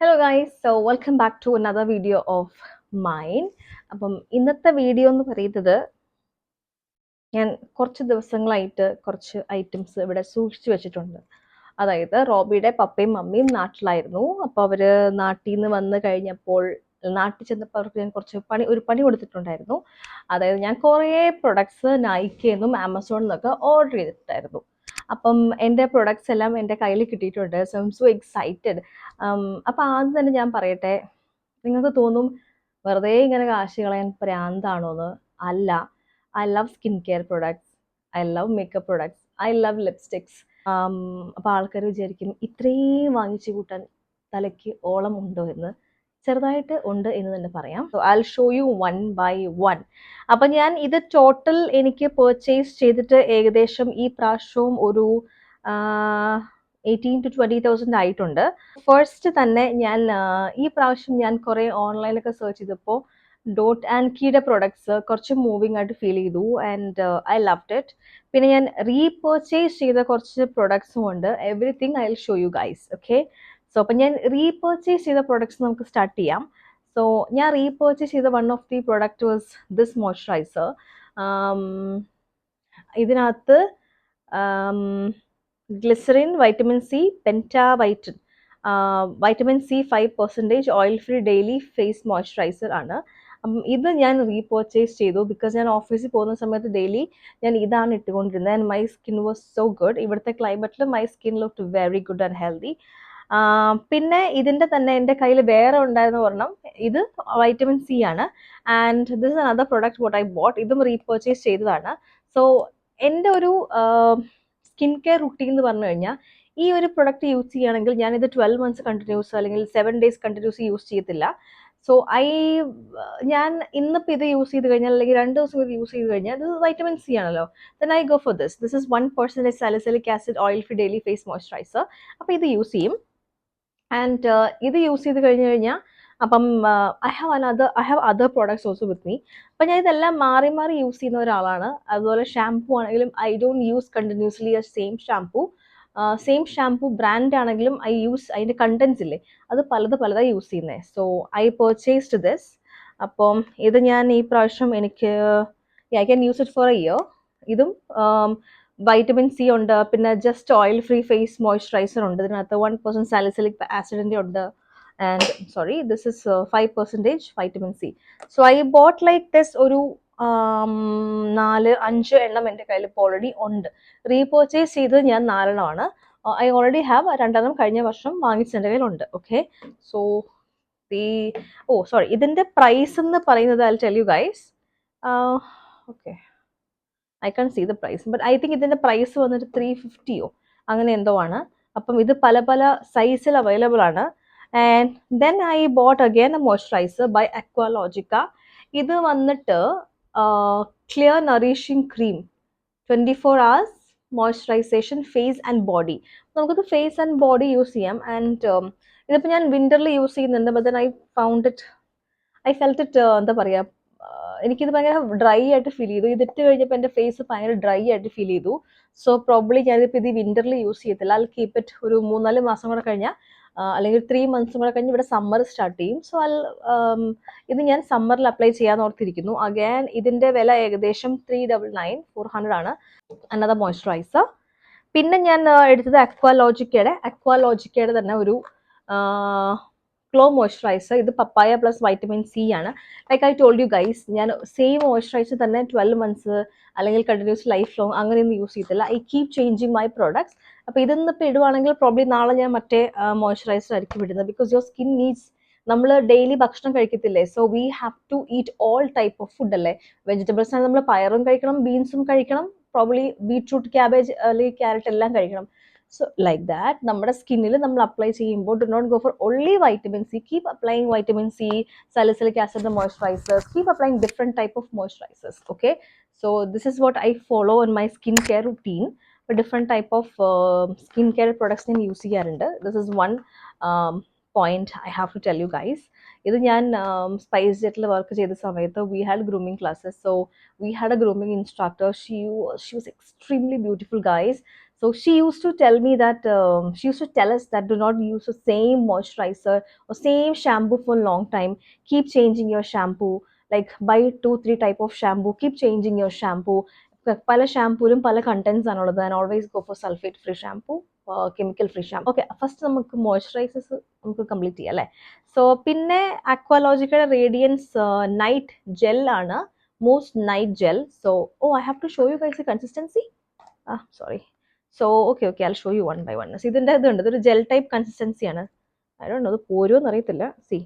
Hello guys, so welcome back to another video of mine. അപ്പം ഇന്നത്തെ video എന്ന് പറയുന്നത് ഞാൻ കുറച്ച് ദിവസങ്ങളായിട്ട് കുറച്ച് ഐറ്റംസ് ഇവിടെ സൂക്ഷിച്ചു വെച്ചിട്ടുണ്ട്. അതായത് റോബിയുടെ പപ്പയും മമ്മിയും നാട്ടിലായിരുന്നു. അപ്പോൾ അവര് നാട്ടിൽ നിന്ന് വന്ന് കഴിഞ്ഞപ്പോൾ നാട്ടിൽ ചെന്നപ്പോൾ അവർക്ക് ഞാൻ കുറച്ച് ഒരു പണി കൊടുത്തിട്ടുണ്ടായിരുന്നു. അതായത് ഞാൻ കുറേ പ്രൊഡക്ട്സ് നൈക്കയിൽ നിന്നും ആമസോണിൽ നിന്നൊക്കെ ഓർഡർ ചെയ്തിട്ടുണ്ടായിരുന്നു. അപ്പം എൻ്റെ പ്രൊഡക്ട്സ് എല്ലാം എൻ്റെ കയ്യിൽ കിട്ടിയിട്ടുണ്ട്. So I M so excited. അപ്പം ആദ്യം തന്നെ ഞാൻ പറയട്ടെ, നിങ്ങൾക്ക് തോന്നും വെറുതെ ഇങ്ങനെ കാശ് കളയാൻ പ്രാന്താണോന്ന്. അല്ല, I love skin care products, I love makeup products, I love lipsticks. അപ്പോൾ ആൾക്കാർ വിചാരിക്കും ഇത്രയും വാങ്ങിച്ചു കൂട്ടാൻ തലയ്ക്ക് ഓളം ഉണ്ടോ എന്ന്. ചെറുതായിട്ട് ഉണ്ട് എന്ന് തന്നെ പറയാം. So I show you one by one. അപ്പം ഞാൻ ഇത് ടോട്ടൽ എനിക്ക് പർച്ചേസ് ചെയ്തിട്ട് ഏകദേശം ഈ പ്രാവശ്യവും ഒരു 18 to 20,000 ആയിട്ടുണ്ട്. ഫസ്റ്റ് തന്നെ ഞാൻ ഈ പ്രാവശ്യം ഞാൻ കുറേ ഓൺലൈനിലൊക്കെ സെർച്ച് ചെയ്തപ്പോൾ ഡോട്ട് ആൻഡ് കീയുടെ പ്രൊഡക്ട്സ് കുറച്ച് മൂവിങ് ആയിട്ട് ഫീൽ ചെയ്തു ആൻഡ് ഐ ലവ്ഡ് ഇറ്റ്. പിന്നെ ഞാൻ റീപർച്ചേസ് ചെയ്ത കുറച്ച് പ്രൊഡക്ട്സും ഉണ്ട്. Everything I will show you guys. Okay, so അപ്പം ഞാൻ റീപർച്ചേസ് ചെയ്ത പ്രൊഡക്ട്സ് നമുക്ക് സ്റ്റാർട്ട് ചെയ്യാം. സോ ഞാൻ റീപർച്ചേസ് ചെയ്ത one of the product was this moisturiser. ഇതിനകത്ത് glycerin, vitamin C, pentavitin, vitamin C 5% oil free daily face moisturiser ആണ്. അപ്പം ഇത് ഞാൻ റീപർച്ചേസ് ചെയ്തു ബിക്കോസ് ഞാൻ ഓഫീസിൽ പോകുന്ന സമയത്ത് ഡെയിലി ഞാൻ ഇതാണ് ഇട്ടുകൊണ്ടിരുന്നത് and my skin was so good. ഇവിടുത്തെ ക്ലൈമറ്റിൽ my skin look very good and healthy. പിന്നെ ഇതിൻ്റെ തന്നെ എൻ്റെ കയ്യിൽ വേറെ ഉണ്ടായിരുന്ന ഒരെണ്ണം, ഇത് വൈറ്റമിൻ സി ആണ് and this is another product what I bought. ഇതും റീപർച്ചേസ് ചെയ്തതാണ്. സോ എൻ്റെ ഒരു സ്കിൻ കെയർ റുട്ടീൻ എന്ന് പറഞ്ഞു കഴിഞ്ഞാൽ ഈ ഒരു പ്രൊഡക്റ്റ് യൂസ് ചെയ്യുകയാണെങ്കിൽ ഞാനിത് 12 മന്ത്സ് കണ്ടിന്യൂസ് അല്ലെങ്കിൽ 7 ഡേയ്സ് കണ്ടിന്യൂസ് യൂസ് ചെയ്യത്തില്ല. സോ ഞാൻ ഇന്നിപ്പോൾ ഇത് യൂസ് ചെയ്ത് കഴിഞ്ഞാൽ അല്ലെങ്കിൽ 2 ദിവസം ഇത് യൂസ് ചെയ്ത് കഴിഞ്ഞാൽ ഇത് വൈറ്റമിൻ സി ആണല്ലോ, then I go for this. This is 1% salicylic acid oil free daily face moisturiser. അപ്പോൾ ഇത് യൂസ് ചെയ്യും ആൻഡ് ഇത് യൂസ് ചെയ്ത് കഴിഞ്ഞ് കഴിഞ്ഞാൽ അപ്പം I have other products also with me. അപ്പം ഞാൻ ഇതെല്ലാം മാറി മാറി യൂസ് ചെയ്യുന്ന ഒരാളാണ്. അതുപോലെ ഷാംപൂ ആണെങ്കിലും I don't use continuously same shampoo brand ആണെങ്കിലും ഐ യൂസ് അതിൻ്റെ കണ്ടൻസ് ഇല്ലേ, അത് പലതായി യൂസ് ചെയ്യുന്നത്. So I purchased this. അപ്പം ഇത് ഞാൻ ഈ പ്രാവശ്യം എനിക്ക് I can use it for a year. ഇതും വൈറ്റമിൻ സി ഉണ്ട്, പിന്നെ just oil free face moisturiser ഉണ്ട്. ഇതിനകത്ത് 1% സാലിസിലിക് ആസിഡിൻ്റെ ഉണ്ട് and sorry this is 5% vitamin C. So I bought like this ഒരു 4-5 എണ്ണം എൻ്റെ കയ്യിൽ ഇപ്പോൾ ഓൾറെഡി ഉണ്ട്. റീപർച്ചേസ് ചെയ്ത് ഞാൻ 4 എണ്ണമാണ്. ഐ ഓൾറെഡി ഹാവ് 2 എണ്ണം കഴിഞ്ഞ വർഷം വാങ്ങിച്ച എൻ്റെ കയ്യിലുണ്ട്. ഓക്കെ, സോ സോറി, ഇതിൻ്റെ പ്രൈസ് എന്ന് പറയുന്നത് I tell you guys. Okay, I can see the price but I think ഇതിൻ്റെ പ്രൈസ് വന്നിട്ട് 350 അങ്ങനെ എന്തോ ആണ്. അപ്പം ഇത് പല സൈസിൽ അവൈലബിൾ ആണ്. And then I bought again a moisturiser by Aqualogica. ഇത് വന്നിട്ട് clear nourishing cream 24 hours moisturisation face and body. നമുക്കത് ഫേസ് ആൻഡ് ബോഡി യൂസ് ചെയ്യാം. ആൻഡ് ഇതിപ്പോൾ ഞാൻ വിൻ്ററിൽ യൂസ് ചെയ്യുന്നുണ്ട്. But then I felt it എന്താ പറയുക, എനിക്കിത് ഭയങ്കര ഡ്രൈ ആയിട്ട് ഫീൽ ചെയ്തു. ഇതിട്ട് കഴിഞ്ഞപ്പോൾ എൻ്റെ ഫേസ് ഭയങ്കര ഡ്രൈ ആയിട്ട് ഫീൽ ചെയ്തു. സോ പ്രോബ്ലി ഞാനിപ്പോൾ ഇത് വിൻ്ററിൽ യൂസ് ചെയ്യത്തില്ല. ഐ കീപ്പ് ഇറ്റ് ഒരു 3-4 മാസം കൂടെ കഴിഞ്ഞാൽ അല്ലെങ്കിൽ 3 months കൂടെ കഴിഞ്ഞ് ഇവിടെ സമ്മർ സ്റ്റാർട്ട് ചെയ്യും. സോ ഇത് ഞാൻ സമ്മറിൽ അപ്ലൈ ചെയ്യാൻ ഓർത്തിരിക്കുന്നു. അഗൈൻ ഇതിൻ്റെ വില ഏകദേശം 399 ആണ്. Another moisturiser. പിന്നെ ഞാൻ എടുത്തത് അക്വാലോജിക്കയുടെ തന്നെ ഒരു ഗ്ലോ മോയ്സ്ചറൈസർ. ഇത് പപ്പായ പ്ലസ് വൈറ്റമിൻ സി ആണ്. Like I told you guys, ഞാൻ സെയിം മോയ്സ്ചറൈസർ തന്നെ 12 months അല്ലെങ്കിൽ കണ്ടിന്യൂസ് ലൈഫ് ലോങ് അങ്ങനെയൊന്നും യൂസ് ചെയ്തില്ല. I keep changing my products. അപ്പോൾ ഇതൊന്നിപ്പോൾ ഇടുവാണെങ്കിൽ പ്രോബ്ലി നാളെ ഞാൻ മറ്റേ മോയ്സ്ചറൈസർ ആയിരിക്കും ഇടുന്നത്. ബിക്കോസ് യുവർ സ്കിൻ നീഡ്സ്, നമ്മൾ ഡെയിലി ഭക്ഷണം കഴിക്കത്തില്ലേ, so we have to eat all type of food അല്ലേ. വെജിറ്റബിൾസ് ആണ്, നമ്മൾ പയറും കഴിക്കണം, ബീൻസും കഴിക്കണം, പ്രോബ്ലി ബീട്രൂട്ട്, ക്യാബേജ് അല്ലെങ്കിൽ ക്യാരറ്റ് എല്ലാം കഴിക്കണം. സോ ലൈക്ക് ദാറ്റ് നമ്മുടെ സ്കിന്നിൽ നമ്മൾ അപ്ലൈ ചെയ്യുമ്പോൾ do not go for only vitamin C. Keep applying vitamin C, salicylic acid moisturizers, keep applying different type of moisturizers. Okay, so this is what I follow in my skincare routine. For different type of skincare products ഞാൻ use ചെയ്യാറുണ്ട്. This is one point I have to tell you guys. ഇത് ഞാൻ spice ജെറ്റിൽ work ചെയ്ത സമയത്ത് we had grooming classes. So we had a grooming instructor. She was extremely beautiful guys. So she used to tell me that she used to tell us that do not use the same moisturizer or same shampoo for a long time. Keep changing your shampoo. Like buy 2-3 type of shampoo. Keep changing your shampoo. പല ഷാമ്പൂലും പല contents ആണുള്ളത്. And always go for sulphate free shampoo, chemical free shampoo. Okay, first നമുക്ക് moisturisers നമുക്ക് complete ചെയ്യാം അല്ലേ. So പിന്നെ അക്വാലോജിക്കയുടെ radiance night gel ആണ്, most night gel. So I have to show you guys the consistency. Sorry. So okay I show you one by one. ഇതിൻ്റെ ഇതുണ്ട്, ഇതൊരു ജെൽ ടൈപ്പ് കൺസിസ്റ്റൻസിയാണ്. അതുകൊണ്ട് അത് പോരുമെന്ന് അറിയത്തില്ല. സി,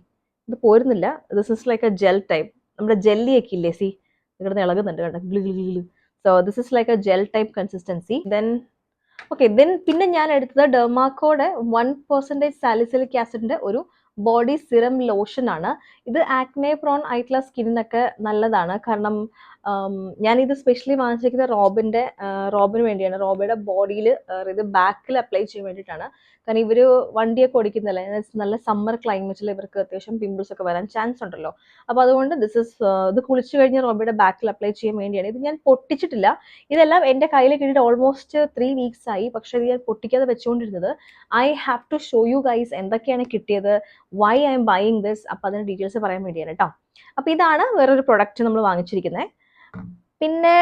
ഇത് പോരുന്നില്ല. This is like a gel type. നമ്മുടെ ജെല്ലിയൊക്കെ ഇല്ലേ, സി ഇവിടുന്ന് ഇളകുന്നുണ്ട് കേട്ടോ, glue. So this is like a gel type consistency. Then പിന്നെ ഞാൻ എടുത്തത് ഡെർമാക്കോയുടെ 1% സാലിസിലിക് ആസിഡിന്റെ ഒരു ബോഡി സിറം ലോഷൻ ആണ്. ഇത് ആക്നെ പ്രോൺ ആയിട്ടുള്ള സ്കിന്നിനൊക്കെ നല്ലതാണ്. കാരണം ഞാനിത് സ്പെഷ്യലി വാങ്ങിച്ചിരിക്കുന്നത് റോബിന് വേണ്ടിയാണ്. റോബിയുടെ ബോഡിയിൽ ഇത് ബാക്കിൽ അപ്ലൈ ചെയ്യാൻ വേണ്ടിയിട്ടാണ്. കാരണം ഇവർ വണ്ടിയൊക്കെ ഓടിക്കുന്നില്ല, നല്ല സമ്മർ ക്ലൈമറ്റിൽ ഇവർക്ക് അത്യാവശ്യം പിമ്പിൾസ് ഒക്കെ വരാൻ ചാൻസ് ഉണ്ടല്ലോ. അപ്പോൾ അതുകൊണ്ട് ഇത് കുളിച്ചു കഴിഞ്ഞ് റോബിയുടെ ബാക്കിൽ അപ്ലൈ ചെയ്യാൻ വേണ്ടിയാണ്. ഇത് ഞാൻ പൊട്ടിച്ചിട്ടില്ല. ഇതെല്ലാം എൻ്റെ കയ്യിൽ കിട്ടിയിട്ട് ഓൾമോസ്റ്റ് 3 weeks ആയി. പക്ഷേ ഇത് ഞാൻ പൊട്ടിക്കാതെ വെച്ചുകൊണ്ടിരുന്നത്. I have to show you guys എന്തൊക്കെയാണ് കിട്ടിയത്, why I'm buying this. അപ്പോൾ അതിൻ്റെ ഡീറ്റെയിൽസ് പറയാൻ വേണ്ടിയാണ് കേട്ടോ. അപ്പോൾ ഇതാണ് വേറൊരു പ്രൊഡക്റ്റ് നമ്മൾ വാങ്ങിച്ചിരിക്കുന്നത്. പിന്നെ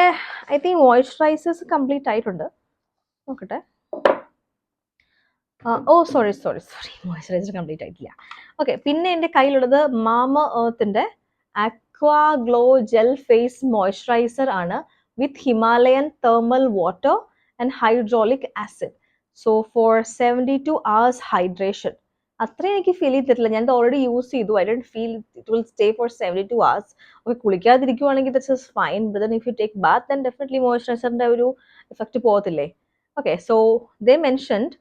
ഐ തിങ്ക് മോയ്സ്ചറൈസേഴ്സ് കംപ്ലീറ്റ് ആയിട്ടുണ്ട്. നോക്കട്ടെ. സോറി മോയ്സ്ചറൈസർ കംപ്ലീറ്റ് ആയിട്ടില്ല. ഓക്കെ, പിന്നെ എൻ്റെ കയ്യിലുള്ളത് മാമ എർത്തിൻ്റെ aqua glow gel face moisturiser ആണ്, with Himalayan thermal water and hydrolic acid. So for 72 hours hydration. അത്രയും എനിക്ക് ഫീൽ ചെയ്തിട്ടില്ല. ഞാനിത് ഓൾറെഡി യൂസ് ചെയ്തു. I don't feel it will stay for 72 hours. Okay, കുളിക്കാതിരിക്കുവാണെങ്കിൽ that's is fine. But then if you take bath then definitely മോയ്സ്ചറൈസറിന്റെ ഒരു effect പോകത്തില്ലേ. Okay, so they mentioned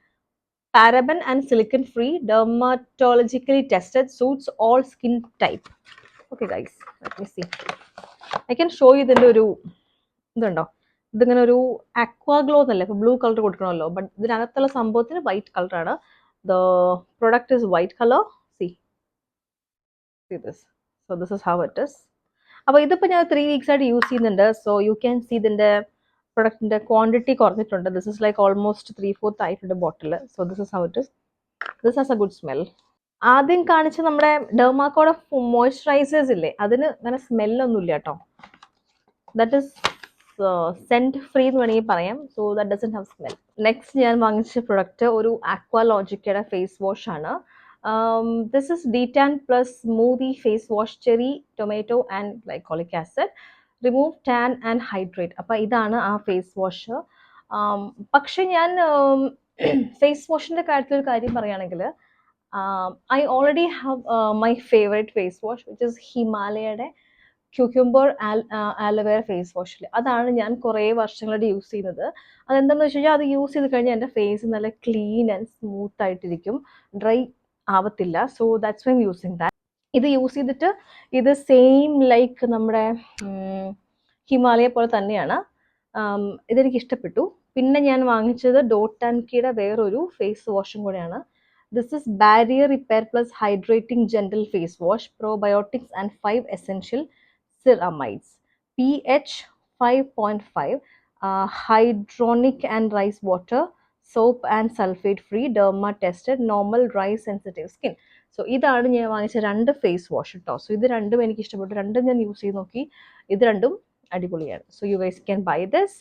paraben and silicon free, dermatologically tested, suits all skin type. Okay guys, let me see. I can show you ഇതിന്റെ ഒരു ഇതുണ്ടോ, ഇതിങ്ങനെ ഒരു അക്വാ glow എന്നല്ലേ, ഇപ്പൊ ബ്ലൂ കളർ കൊടുക്കണമല്ലോ, ബട്ട് ഇതിനകത്തുള്ള സംഭവത്തിന് വൈറ്റ് കളറാണ്. The product is white color. See this. So this is how it is. അപ്പോൾ ഇതിപ്പോൾ ഞാൻ 3 weeks ആയിട്ട് യൂസ് ചെയ്യുന്നുണ്ട്. സോ യു ക്യാൻ സീ ഇതിന്റെ പ്രൊഡക്റ്റിന്റെ ക്വാണ്ടിറ്റി കുറഞ്ഞിട്ടുണ്ട്. ദിസ് ഇസ് ലൈക്ക് ഓൾമോസ്റ്റ് 3/4 ആയിട്ടുണ്ട് bottle. So this is how it is. This has a good smell. ആദ്യം കാണിച്ച നമ്മുടെ ഡെർമാക്കോയുടെ മോയ്സ്ചറൈസേഴ്സ് ഇല്ലേ, അതിന് അങ്ങനെ സ്മെല്ലൊന്നും ഇല്ല കേട്ടോ. ദാറ്റ് ഇസ് സെന്റ് ഫ്രീ എന്ന് വേണമെങ്കിൽ പറയാം. So that doesn't have smell. Next ഞാൻ വാങ്ങിച്ച പ്രൊഡക്റ്റ് ഒരു അക്വാലോജിക്കയുടെ ഫേസ് വാഷ് ആണ്. This is D10 plus smoothie face wash, cherry, tomato and glycolic acid. Remove tan and hydrate. അപ്പോൾ ഇതാണ് ആ ഫേസ് വാഷ്. പക്ഷെ ഞാൻ ഫേസ് വാഷിൻ്റെ കാര്യത്തിൽ ഒരു കാര്യം പറയുകയാണെങ്കിൽ I already have my favourite face wash which is ഹിമാലയയുടെ ക്യൂക്യുംബർ ആലോവേറ ഫേസ് വാഷിൽ. അതാണ് ഞാൻ കുറേ വർഷങ്ങളായിട്ട് യൂസ് ചെയ്യുന്നത്. അതെന്താണെന്ന് വെച്ച് കഴിഞ്ഞാൽ അത് യൂസ് ചെയ്ത് കഴിഞ്ഞാൽ എൻ്റെ ഫേസ് നല്ല ക്ലീൻ ആൻഡ് സ്മൂത്ത് ആയിട്ടിരിക്കും, ഡ്രൈ ആവത്തില്ല. So that's why I'm using that. ഇത് യൂസ് ചെയ്തിട്ട് ഇത് സെയിം ലൈക്ക് നമ്മുടെ ഹിമാലയ പോലെ തന്നെയാണ്. ഇതെനിക്ക് ഇഷ്ടപ്പെട്ടു. പിന്നെ ഞാൻ വാങ്ങിച്ചത് ഡോട്ട് ആൻഡ് കീയുടെ വേറൊരു ഫേസ് വാഷും കൂടെയാണ്. This is barrier repair plus hydrating gentle face wash, probiotics and 5 essential ceramides, pH 5.5, hydronic and rice water, soap and sulfate free, derma tested, normal dry sensitive skin. So ഇതാണ് ഞാൻ വാങ്ങിച്ച 2 face wash കേട്ടോ. So ഇത് രണ്ടും എനിക്ക് ഇഷ്ടപ്പെട്ടു. രണ്ടും ഞാൻ യൂസ് ചെയ്ത് നോക്കി. ഇത് രണ്ടും അടിപൊളിയാണ്. So you guys can buy this.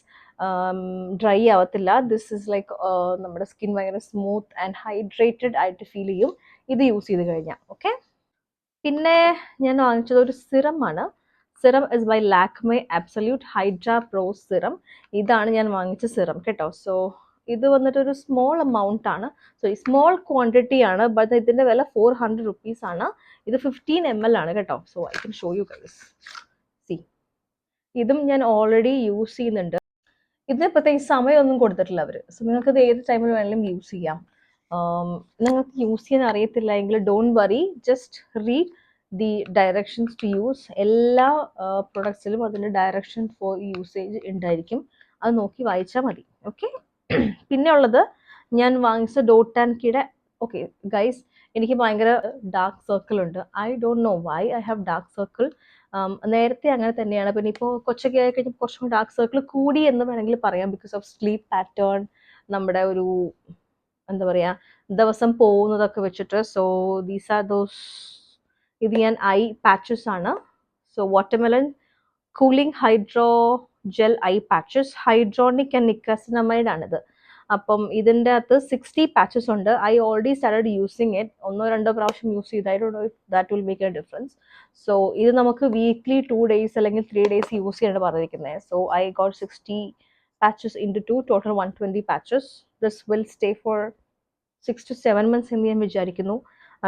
Dry ആവത്തില്ല. ദിസ് ഇസ് ലൈക്ക് നമ്മുടെ സ്കിൻ ഭയങ്കര സ്മൂത്ത് ആൻഡ് ഹൈഡ്രേറ്റഡ് ആയിട്ട് ഫീൽ ചെയ്യും ഇത് യൂസ് ചെയ്ത് കഴിഞ്ഞാൽ. ഓക്കെ, പിന്നെ ഞാൻ വാങ്ങിച്ചത് ഒരു സിറം ആണ്. Serum is by Lakme absolute hydra pro serum. ഇതാണ് ഞാൻ വാങ്ങിച്ച സിറം കേട്ടോ. സോ ഇത് വന്നിട്ട് ഒരു സ്മോൾ എമൗണ്ട് ആണ്. സോ ഈ സ്മോൾ ക്വാണ്ടിറ്റി ആണ്, ബട്ട് ഇതിൻ്റെ വില 400 rupees ആണ്. ഇത് 15 ml ആണ് കേട്ടോ. So I can show you guys. C, ഇതും ഞാൻ ഓൾറെഡി യൂസ് ചെയ്യുന്നുണ്ട്. ഇതിന് പ്രത്യേകിച്ച് സമയമൊന്നും കൊടുത്തിട്ടില്ല അവർ. സോ നിങ്ങൾക്കിത് ഏത് ടൈമിൽ വേണമെങ്കിലും യൂസ് ചെയ്യാം. നിങ്ങൾക്ക് യൂസ് ചെയ്യാൻ അറിയത്തില്ല എങ്കിൽ don't worry, just read the directions to use. എല്ലാ പ്രൊഡക്ട്സിലും അതിൻ്റെ ഡയറക്ഷൻ ഫോർ യൂസേജ് ഉണ്ടായിരിക്കും, അത് നോക്കി വായിച്ചാൽ മതി. ഓക്കെ, പിന്നെ ഉള്ളത് ഞാൻ വാങ്ങിച്ച ഡോട്ട് ആൻഡ് കീയുടെ. ഓക്കെ ഗൈസ്, എനിക്ക് ഭയങ്കര ഡാർക്ക് സർക്കിൾ ഉണ്ട്. I don't know why I have dark circle. നേരത്തെ അങ്ങനെ തന്നെയാണ്. പിന്നെ ഇപ്പോൾ കൊച്ചൊക്കെ ആയി കഴിഞ്ഞാൽ കുറച്ചും ഡാർക്ക് സർക്കിൾ കൂടി എന്ന് വേണമെങ്കിൽ പറയാം, ബിക്കോസ് ഓഫ് സ്ലീപ്പ് പാറ്റേൺ നമ്മുടെ ഒരു എന്താ പറയുക ദിവസം പോകുന്നതൊക്കെ വെച്ചിട്ട്. So these are those. ഇത് ഞാൻ ഐ പാച്ചസ് ആണ്. So watermelon cooling hydro gel eye patches, hyaluronic and niacinamide ആണിത്. അപ്പം ഇതിൻ്റെ അകത്ത് 60 പാച്ചസ് ഉണ്ട്. I already started using it. 1-2 പ്രാവശ്യം യൂസ് ചെയ്ത്. I don't know if that will make a difference. So ഇത് നമുക്ക് വീക്ക്ലി 2 days അല്ലെങ്കിൽ 3 days യൂസ് ചെയ്യാണ് പറഞ്ഞിരിക്കുന്നത്. So I got 60 patches into 2, total 120 patches. This will stay for 6 to 7 months എന്ന് ഞാൻ വിചാരിക്കുന്നു.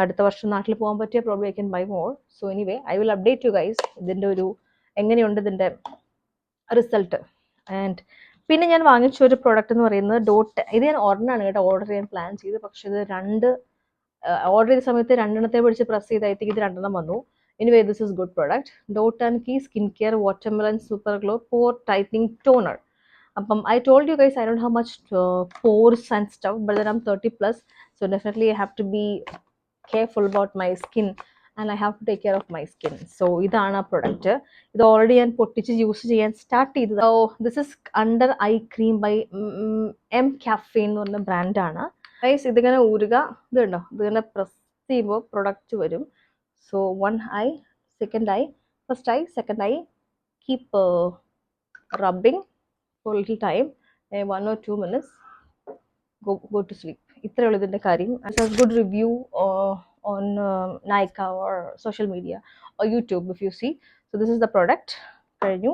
അടുത്ത വർഷം നാട്ടിൽ പോകാൻ പറ്റിയ probably I can buy more. So anyway I will update you guys ഇതിൻ്റെ ഒരു എങ്ങനെയുണ്ട് ഇതിൻ്റെ റിസൾട്ട്. ആൻഡ് പിന്നെ ഞാൻ വാങ്ങിച്ച ഒരു പ്രോഡക്റ്റ് എന്ന് പറയുന്നത് ഡോട്ട്. ഇത് ഞാൻ ഒരെണ്ണമാണ് കേട്ടോ ഓർഡർ ചെയ്യാൻ പ്ലാൻ ചെയ്ത്. പക്ഷേ ഇത് ഓർഡർ ചെയ്ത സമയത്ത് രണ്ടെണ്ണത്തെ പിടിച്ച് പ്രസ് ചെയ്തായിട്ട് ഇത് രണ്ടെണ്ണം വന്നു. Anyway this is good product. Dot and key skin care watermelon super glow pore tightening toner. അപ്പം I told you guys I don't have much pores and stuff, but then I'm 30+, so definitely I have to be careful about my skin and I have to take care of my skin. So ഇതാണ് ആ product. ഇത് already ഞാൻ പൊട്ടിച്ച് use ചെയ്യാൻ start ചെയ്തത്. Oh this is under eye cream by M Cafe എന്ന് പറഞ്ഞ ബ്രാൻഡാണ് ഗൈസ്. ഇതിങ്ങനെ ഊരുക, ഇത് കണ്ടോ, ഇതിങ്ങനെ പ്രസ് ചെയ്യുമ്പോൾ പ്രൊഡക്റ്റ് വരും. So 1 eye, 2nd eye, 1st eye, 2nd eye, keep rubbing for a little time, 1 or 2 minutes, go to sleep. ഇത്രയേ ഉള്ളൂ ഇതിൻ്റെ കാര്യം. It has good review on Nykaa or social media or YouTube if you see. So this is the product. കഴിഞ്ഞു.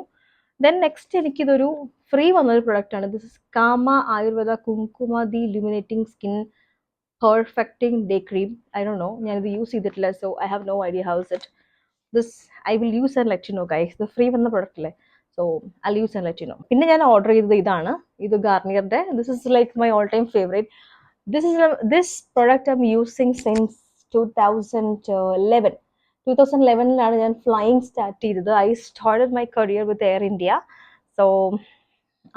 Then next എനിക്കിതൊരു free വന്നൊരു product ആണ്. This is Kama Ayurveda Kumkumadi illuminating skin perfecting day cream. I don't know, ഞാനിത് use ചെയ്തിട്ടില്ല. So I have no idea how is it. This I will use and let you know guys. ഇത് free വന്ന product അല്ലേ. So I use and let you know. പിന്നെ ഞാൻ order ചെയ്തത് ഇതാണ്. ഇത് ഗാർണിയറിൻ്റെ. This is like my all time favourite. This product I'm using since 2011. 2011ലാണ് ഞാൻ ഫ്ലൈയിങ് സ്റ്റാർട്ട് ചെയ്തത്. I started my career with Air India. So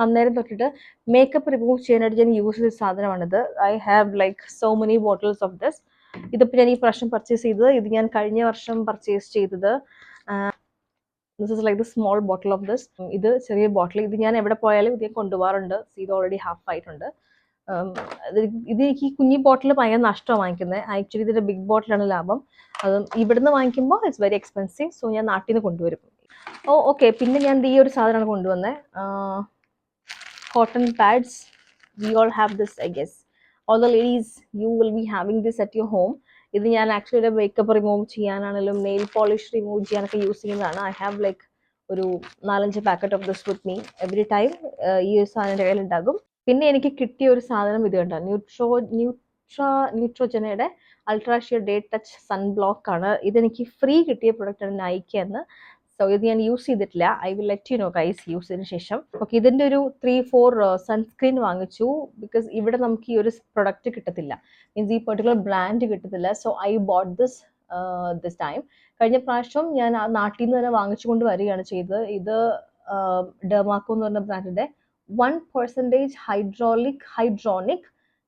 അന്നേരം തൊട്ടിട്ട് മേക്കപ്പ് റിമൂവ് ചെയ്യാനായിട്ട് ഞാൻ യൂസ് ചെയ്ത സാധനമാണിത്. I have like so many bottles of this. ഇതിപ്പോൾ ഞാൻ ഈ പ്രാവശ്യം പർച്ചേസ് ചെയ്തത്. ഇത് ഞാൻ കഴിഞ്ഞ വർഷം പർച്ചേസ് ചെയ്തത്. This is like the small bottle of this. ഇത് ചെറിയ ബോട്ടിൽ. ഇത് ഞാൻ എവിടെ പോയാലും ഇത് ഞാൻ കൊണ്ടുപോകാറുണ്ട്. ഇത് ഓൾറെഡി ഹാഫ് ആയിട്ടുണ്ട്. ഇത് എനിക്ക് കുഞ്ഞി ബോട്ടിൽ ഭയങ്കര നഷ്ടമാണ് വാങ്ങിക്കുന്നത്. ആക്ച്വലി ഇതിൻ്റെ ബിഗ് ബോട്ടിലാണ് ലാഭം. അത് ഇവിടുന്ന് വാങ്ങിക്കുമ്പോൾ ഇറ്റ്സ് വെരി എക്സ്പെൻസീവ്. സോ ഞാൻ നാട്ടിൽ നിന്ന് കൊണ്ടുവരും. ഓക്കെ. പിന്നെ ഞാൻ ഈ ഒരു സാധനമാണ് കൊണ്ടുവന്നത്. Cotton pads. We all have this I guess. All the ladies you will be having this at your home. ഇത് ഞാൻ ആക്ച്വലി മേക്കപ്പ് റിമൂവ് ചെയ്യാനാണെങ്കിലും നെയിൽ പോളിഷ് റിമൂവ് ചെയ്യാനൊക്കെ യൂസ് ചെയ്യുന്നതാണ്. ഐ ഹാവ് ലൈക്ക് ഒരു 4-5 packet of this with me every time. ഈ ഒരു സാധനം എൻ്റെ കയ്യിലുണ്ടാകും. പിന്നെ എനിക്ക് കിട്ടിയ ഒരു സാധനം ഇത് കണ്ടോ, ന്യൂട്രോജനയുടെ ultra sheer day touch sunblock ആണ്. ഇതെനിക്ക് ഫ്രീ കിട്ടിയ പ്രൊഡക്റ്റാണ് നൈക്കയെന്ന്. സോ ഇത് ഞാൻ യൂസ് ചെയ്തിട്ടില്ല. I will let you know guys use ചെയ്തതിന് ശേഷം. ഓക്കെ. ഇതിൻ്റെ ഒരു 3-4 സൺസ്ക്രീൻ വാങ്ങിച്ചു. ബിക്കോസ് ഇവിടെ നമുക്ക് ഈ ഒരു പ്രൊഡക്റ്റ് കിട്ടത്തില്ല, മീൻസ് ഈ പെർട്ടിക്കുലർ ബ്രാൻഡ് കിട്ടത്തില്ല. So I bought this time. കഴിഞ്ഞ പ്രാവശ്യം ഞാൻ ആ നാട്ടിൽ നിന്ന് തന്നെ വാങ്ങിച്ചുകൊണ്ട് വരികയാണ് ചെയ്തത്. ഇത് ഡെർമാക്കോ എന്ന് പറഞ്ഞ ബ്രാൻഡിൻ്റെ 1% hydronic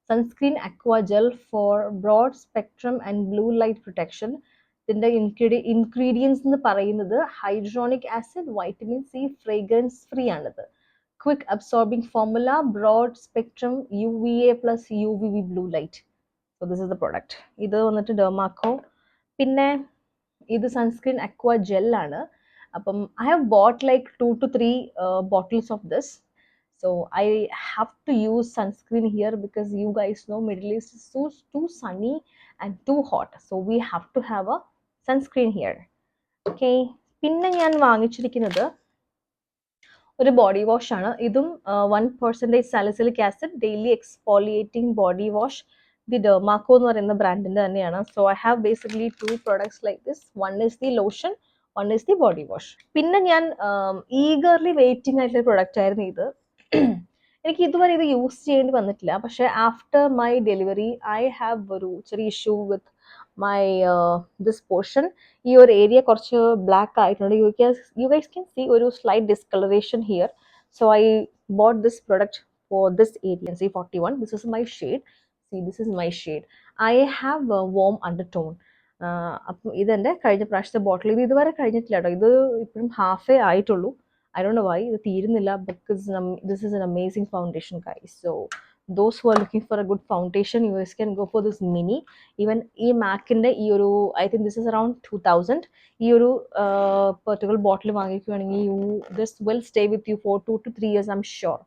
sunscreen aqua gel for broad spectrum and blue light protection. ഇതിൻ്റെ ഇൻഗ്രീഡിയൻസ് എന്ന് പറയുന്നത് hyaluronic acid, vitamin C, fragrance free ആണിത്. Quick absorbing formula, broad spectrum UVA plus UVB blue light. So this is the product. ഇത് വന്നിട്ട് Derma Co. പിന്നെ ഇത് sunscreen aqua ജെല്ലാണ്. അപ്പം I have bought like 2 to 3 bottles of this. So I have to use sunscreen here because you guys know Middle East is too sunny and too hot. So we have to have a sunscreen here. Okay. പിന്നെ ഞാൻ വാങ്ങിച്ചിരിക്കുന്നത് ഒരു body wash ആണ്. ഇതും 1% salicylic acid daily exfoliating body wash. The Dermaco എന്ന് പറയുന്ന ബ്രാൻഡിൻ്റെ തന്നെയാണ്. So I have basically 2 products like this. One is the lotion, one is the body wash. പിന്നെ ഞാൻ ഈഗർലി വെയിറ്റിംഗ് ആയിട്ടുള്ള പ്രൊഡക്റ്റ് ആയിരുന്നു ഇത്. എനിക്ക് ഇതുവരെ ഇത് യൂസ് ചെയ്യേണ്ടി വന്നിട്ടില്ല. പക്ഷേ after my delivery I have ഒരു ചെറിയ issue with my this portion. ഈ ഒരു ഏരിയ കുറച്ച് ബ്ലാക്ക് ആയിട്ടുണ്ട്. യു ഗൈസ് ക്യാൻ സീ ഒരു slight discolouration here. So I bought this product for this area. C 41. This is my shade. See this is my shade. I have warm under tone. അപ്പം ഇതെൻ്റെ കഴിഞ്ഞ പ്രാവശ്യത്തെ ബോട്ടിൽ. ഇത് ഇതുവരെ കഴിഞ്ഞിട്ടില്ല കേട്ടോ. ഇത് ഇപ്പോഴും ഹാഫേ ആയിട്ടുള്ളൂ. I don't know why ഇത് തീരുന്നില്ല because this is an amazing foundation guys. So those who are looking for a good foundation, you guys can go for this mini. Even ഈ മാക്കിൻ്റെ ഈ ഒരു I think this is around 2000. ഈ ഒരു particular bottle വാങ്ങിക്കുകയാണെങ്കിൽ this will stay with you for 2 to 3 years, I'm sure.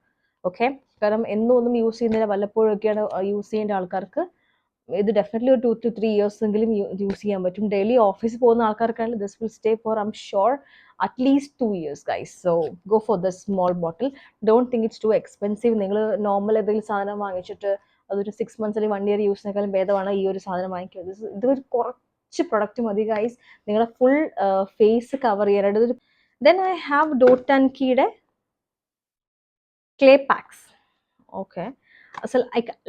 Okay, കാരണം എന്നും ഒന്നും യൂസ് ചെയ്യുന്നില്ല, വല്ലപ്പോഴൊക്കെയാണ് യൂസ് ചെയ്യേണ്ട ആൾക്കാർക്ക് ഇത് ഡെഫിനറ്റ്ലി ഒരു 2 to 3 years എങ്കിലും യൂസ് ചെയ്യാൻ പറ്റും. ഡെയിലി ഓഫീസിൽ പോകുന്ന ആൾക്കാർക്കാണെങ്കിൽ this will stay for, I'm sure, at least 2 years, guys. So go for the small bottle. Don't think it's too expensive. നിങ്ങൾ നോർമൽ ഏതെങ്കിലും സാധനം വാങ്ങിച്ചിട്ട് അതൊരു 6 months അല്ലെങ്കിൽ 1 year യൂസിനേക്കാളും ഭേദമാണ് ഈ ഒരു സാധനം വാങ്ങിക്കുക. ഇതൊരു കുറച്ച് പ്രൊഡക്റ്റ് മതി ഗൈസ്, നിങ്ങളെ ഫുൾ ഫേസ് കവർ ചെയ്യാനായിട്ട്. Then I have dot and കീയുടെ clay packs. Okay, so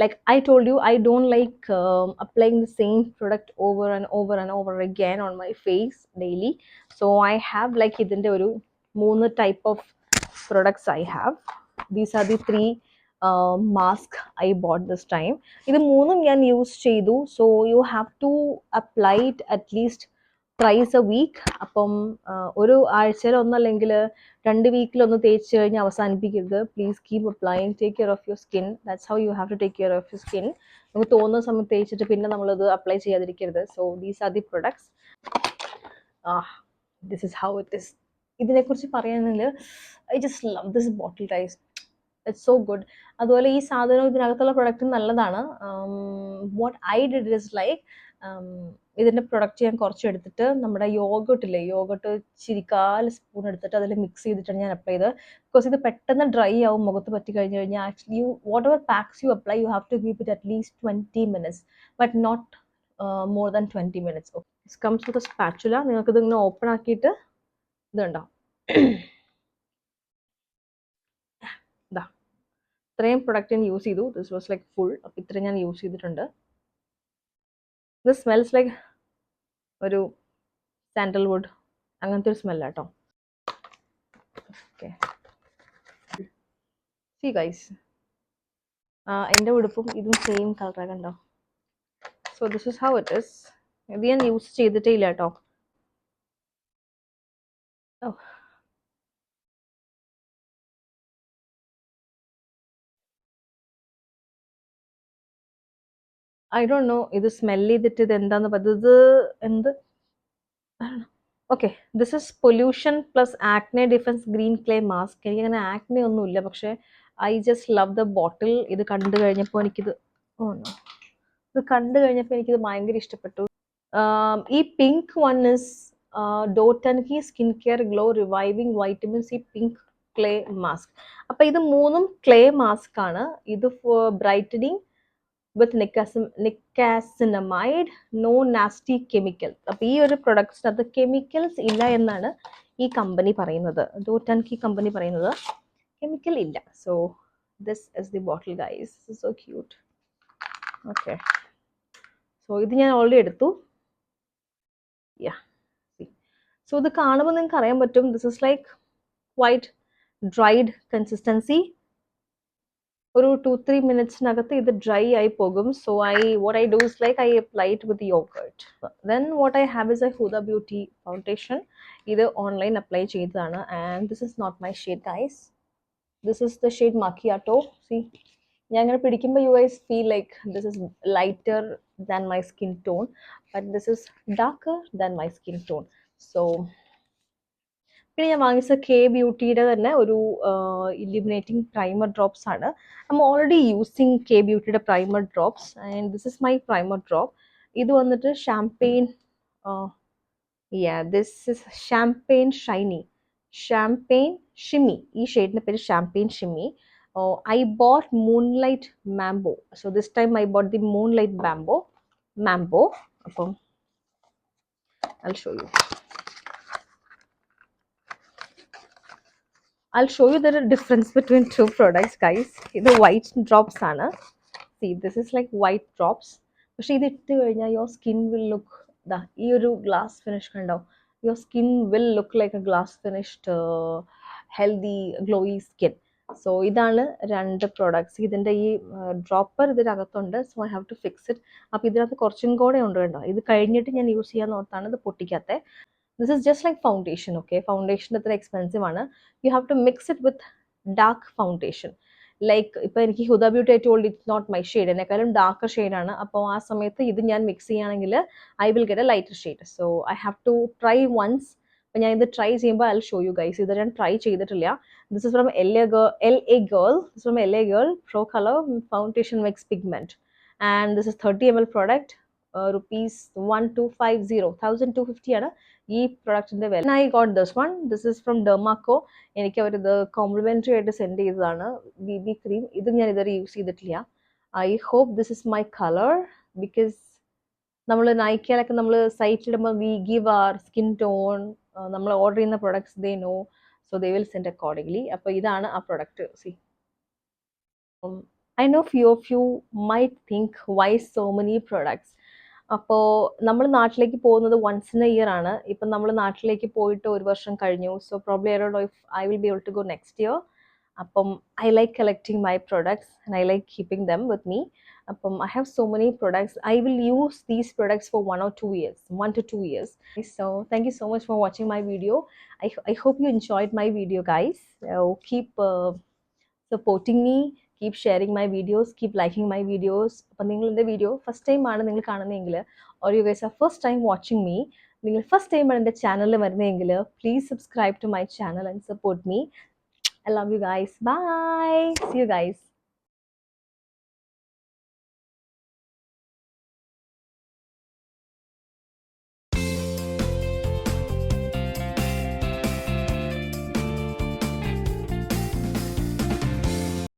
like I told you, I don't like applying the same product over and over and over again on my face daily. So I have like idinte oru 3 type of products I have. These are the 3 mask I bought this time. ഇത് മൂന്നും ഞാൻ use ചെയ്തു. So you have to apply it at least thrice a week. അപ്പം ഒരു ആഴ്ചയിൽ ഒന്നല്ലെങ്കിൽ 2 വീക്കിലൊന്ന് തേച്ച് കഴിഞ്ഞ് അവസാനിപ്പിക്കരുത്. Please keep applying, take care of your skin. That's how you have to take care of your skin. നമുക്ക് തോന്നുന്ന സമയത്ത് തേച്ചിട്ട് പിന്നെ നമ്മളത് അപ്ലൈ ചെയ്യാതിരിക്കരുത്. So these are the products. This is how it is. ഇതിനെക്കുറിച്ച് പറയുകയാണെങ്കിൽ I just love this bottle guys, it's so good. അതുപോലെ ഈ സാധനം ഇതിനകത്തുള്ള പ്രൊഡക്റ്റ് നല്ലതാണ്. What I did is like, ഇതിൻ്റെ പ്രൊഡക്റ്റ് ഞാൻ കുറച്ച് എടുത്തിട്ട് നമ്മുടെ യോഗട്ടില്ലേ, യോഗട്ട് ചിരിക്കാൽ സ്പൂൺ എടുത്തിട്ട് അതിൽ മിക്സ് ചെയ്തിട്ടാണ് ഞാൻ അപ്ലൈ ചെയ്തത്. ബിക്കോസ് ഇത് പെട്ടെന്ന് ഡ്രൈ ആവും മുഖത്ത് പറ്റി കഴിഞ്ഞ് കഴിഞ്ഞാൽ. Actually what ever packs you apply, you have to keep it at least 20 minutes, but not more than 20 minutes. This comes with spatula. നിങ്ങൾക്ക് ഇതിങ്ങനെ ഓപ്പൺ ആക്കിയിട്ട് ഇതുണ്ടോ, ഇതാ ഇത്രയും പ്രൊഡക്റ്റ് ഞാൻ യൂസ് ചെയ്തു. This was like full. അപ്പം ഇത്രയും ഞാൻ യൂസ് ചെയ്തിട്ടുണ്ട്. ദിസ് സ്മെൽസ് ലൈക്ക് ഒരു സാൻഡൽവുഡ് അങ്ങനത്തെ ഒരു സ്മെല്ലാട്ടോ. ഓക്കെ, സീ ഗൈസ്, എൻ്റെ ഉടുപ്പും ഇതും സെയിം കളറാണ് കണ്ടോ. So this is how it is. ഇത് ഞാൻ യൂസ് ചെയ്തിട്ടേ ഇല്ല കേട്ടോ. ഐ ഡോണ്ട് നോ ഇത് സ്മെൽ ചെയ്തിട്ട് ഇത് എന്താന്ന് പറയുന്നത്. എന്ത് okay, this is pollution plus acne defence green clay mask. എനിക്കങ്ങനെ ആക്നെ ഒന്നുമില്ല, പക്ഷേ I just love the bottle. ഇത് കണ്ടു കഴിഞ്ഞപ്പോൾ എനിക്കിത് എനിക്കിത് ഭയങ്കര ഇഷ്ടപ്പെട്ടു. ഈ pink one is dot and key skin care glow reviving vitamin C pink clay mask. അപ്പം ഇത് മൂന്നും ക്ലേ മാസ്ക് ആണ്. ഇത് ബ്രൈറ്റനിങ് വിത്ത് നിക്കാസിനമൈഡ്, നോ നാസ്റ്റി കെമിക്കൽ. അപ്പം ഈ ഒരു പ്രൊഡക്ട്സിനകത്ത് കെമിക്കൽസ് ഇല്ല എന്നാണ് ഈ കമ്പനി പറയുന്നത്, ഡോട്ട് ആൻഡ് കീ കമ്പനി പറയുന്നത്. കെമിക്കൽ ഇല്ല. So this is the bottle guys, so cute. Okay, so ഇത് ഞാൻ ഓൾറെഡി എടുത്തു. യാ, സോ ഇത് കാണുമ്പോൾ നിങ്ങൾക്ക് അറിയാൻ പറ്റും, this is like quite dried consistency. ഒരു 2-3 മിനിറ്റ്സിനകത്ത് ഇത് ഡ്രൈ ആയി പോകും. So what I do is like I apply it with yogurt. Then what I have is a Huda Beauty foundation. ഇത് ഓൺലൈൻ അപ്ലൈ ചെയ്തതാണ്. And this is not my shade guys. This is the shade macchiato. See, ഞാൻ ഇങ്ങനെ പിടിക്കുമ്പോൾ you guys feel like this is lighter than my skin tone, but this is darker than my skin tone. So പിന്നെ ഞാൻ വാങ്ങിച്ച K ബ്യൂട്ടിയുടെ തന്നെ ഒരു illuminating primer drops ആണ്. I'm already using K ബ്യൂട്ടിയുടെ primer drops and this is my primer drop. ഇത് വന്നിട്ട് champagne, this is champagne Shimmy. ഈ ഷെയ്ഡിൻ്റെ പേര് champagne Shimmy. I bought Moonlight Mambo. So this time I bought the Moonlight Mambo. അപ്പം I'll show you the difference between two products, guys. The white drops ആണ്. See, this is like white drops. പക്ഷേ ഇത് ഇട്ട് കഴിഞ്ഞാൽ your skin will look, ഈ ഒരു glass finish കണ്ടോ, your skin will look like a glass finished healthy glowy skin. So ഇതാണ് രണ്ട് പ്രോഡക്ട്സ്. ഇതിൻ്റെ ഈ ഡ്രോപ്പർ ഇതിനകത്തുണ്ട്. So I have to fix it. അപ്പോൾ ഇതിനകത്ത് കുറച്ചും കൂടെ ഉണ്ട് കേട്ടോ. ഇത് കഴിഞ്ഞിട്ട് ഞാൻ യൂസ് ചെയ്യാൻ ഓർത്താണ് ഇത് പൊട്ടിക്കാത്തത്. This is just like foundation. Okay, foundation അത്ര എക്സ്പെൻസീവ് ആണ്. You have to mix it with dark foundation. Like ഇപ്പോൾ എനിക്ക് Huda Beauty I told it's not my shade, എന്നെക്കാളും ഡാർക്കർ ഷെയ്ഡാണ്. അപ്പോൾ ആ സമയത്ത് ഇത് ഞാൻ മിക്സ് ചെയ്യുകയാണെങ്കിൽ I will get a lighter shade. So I have to try once. അപ്പോൾ ഞാൻ ഇത് ട്രൈ ചെയ്യുമ്പോൾ I will show you guys. ഇത് ഞാൻ ട്രൈ ചെയ്തിട്ടില്ല. This is from LA Girl. This is from LA Girl Pro Color Foundation Mix Pigment. And this is 30 ml product. Rupees 1250 ആണ് ഈ പ്രൊഡക്റ്റിന്റെ വില. I got this one. This is from Dermaco. എനിക്ക് അവരിത് complementary ആയിട്ട് send ചെയ്തതാണ്, BB cream. ഇത് ഞാൻ ഇതുവരെ യൂസ് ചെയ്തിട്ടില്ല. I hope this is my colour, because നമ്മൾ നൈക്കയിലൊക്കെ നമ്മൾ സൈറ്റിലിടുമ്പോൾ we give our skin tone, നമ്മൾ ഓർഡർ ചെയ്യുന്ന products they know, so they will send accordingly. അപ്പോൾ ഇതാണ് ആ product. See, I know few of you might think why so many products. അപ്പോൾ നമ്മൾ നാട്ടിലേക്ക് പോകുന്നത് വൺസ് ഇൻ എ ഇയർ ആണ്. ഇപ്പം നമ്മൾ നാട്ടിലേക്ക് പോയിട്ട് ഒരു വർഷം കഴിഞ്ഞു. So probably I don't know if I will be able to go next year. അപ്പം I like collecting my products and I like keeping them with me. അപ്പം I have so many products. I will use these products for 1 to 2 years. So thank you so much for watching my video. I hope you enjoyed my video, guys. Keep supporting me, keep sharing my videos, keep liking my videos. അപ്പോൾ നിങ്ങൾ എൻ്റെ video first time ആണ് നിങ്ങൾ കാണുന്നതെങ്കിൽ, or you guys are first time watching me, നിങ്ങൾ first time ആണ് എൻ്റെ ചാനലിൽ വരുന്നതെങ്കിൽ please subscribe to my channel and support me. I love you guys. Bye. See you guys.